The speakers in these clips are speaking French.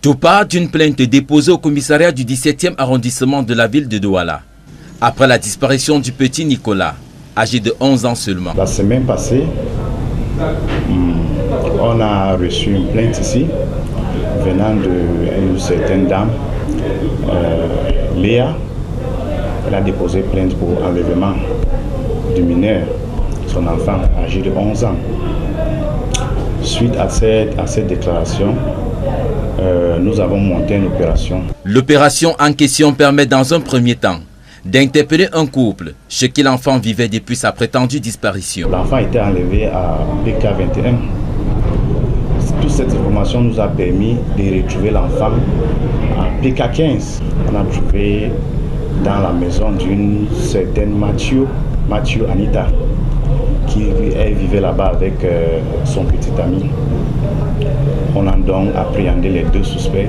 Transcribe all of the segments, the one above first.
Tout part d'une plainte déposée au commissariat du 17e arrondissement de la ville de Douala, après la disparition du petit Nicolas, âgé de 11 ans seulement. La semaine passée, on a reçu une plainte ici, venant d'une certaine dame, Léa. Elle a déposé plainte pour enlèvement du mineur, son enfant âgé de 11 ans. Suite à cette déclaration, nous avons monté une opération. L'opération en question permet dans un premier temps d'interpeller un couple chez qui l'enfant vivait depuis sa prétendue disparition. L'enfant a été enlevé à PK21. Toute cette information nous a permis de retrouver l'enfant à PK15. On a trouvé dans la maison d'une certaine Mathieu Anita, qui elle vivait là-bas avec son petit ami. On a donc appréhendé les deux suspects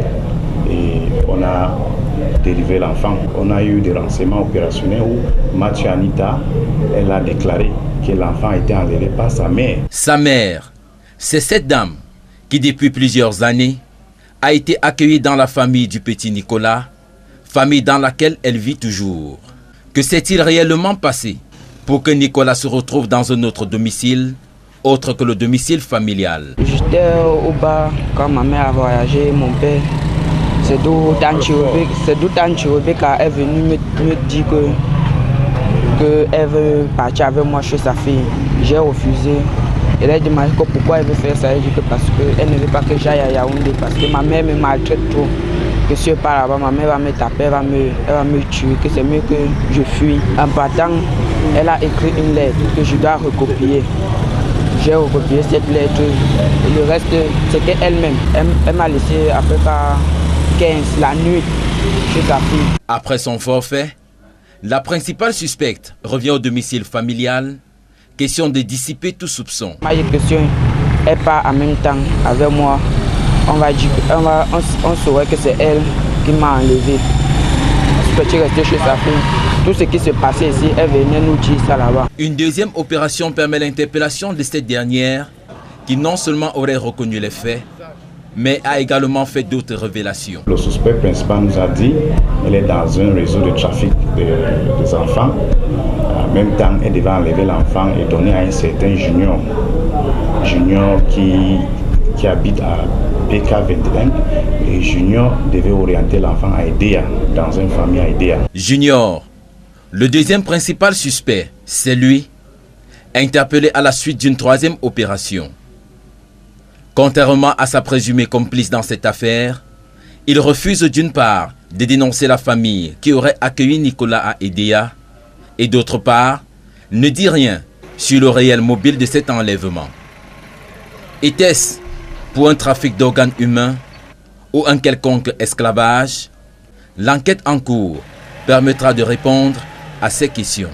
et on a dérivé l'enfant. On a eu des renseignements opérationnels où Mathieu Anita, elle a déclaré que l'enfant a été enlevé par sa mère. Sa mère, c'est cette dame qui depuis plusieurs années a été accueillie dans la famille du petit Nicolas, famille dans laquelle elle vit toujours. Que s'est-il réellement passé pour que Nicolas se retrouve dans un autre domicile, autre que le domicile familial? J'étais au bar quand ma mère a voyagé, mon père. C'est d'où Tante Rebecca est venue me dire qu'elle veut partir avec moi chez sa fille. J'ai refusé. Elle a demandé pourquoi elle veut faire ça. Elle dit que parce qu'elle ne veut pas que j'aille à Yaoundé, parce que ma mère me maltraite trop. Que si je pars là-bas, ma mère va me taper, elle va me tuer, que c'est mieux que je fuis. En partant, elle a écrit une lettre que je dois recopier. J'ai recopié cette lettre et le reste, c'est qu'elle-même. Elle m'a laissé à peu près 15 la nuit chez sa fille. Après son forfait, la principale suspecte revient au domicile familial. Question de dissiper tout soupçon. Ma question, elle part en même temps avec moi. On saurait que c'est elle qui m'a enlevé. Je peux rester chez sa fille. Tout ce qui se passait ici, elle venait nous dire ça là-bas. Une deuxième opération permet l'interpellation de cette dernière qui non seulement aurait reconnu les faits, mais a également fait d'autres révélations. Le suspect principal nous a dit qu'elle est dans un réseau de trafic des enfants. En même temps, elle devait enlever l'enfant et donner à un certain Junior. Junior qui habite à PK21. Et Junior devait orienter l'enfant à Edea, dans une famille à Edea. Junior, le deuxième principal suspect, c'est lui, interpellé à la suite d'une troisième opération. Contrairement à sa présumée complice dans cette affaire, il refuse d'une part de dénoncer la famille qui aurait accueilli Nicolas à Edea et d'autre part, ne dit rien sur le réel mobile de cet enlèvement. Était-ce pour un trafic d'organes humains ou un quelconque esclavage? L'enquête en cours permettra de répondre à ces questions.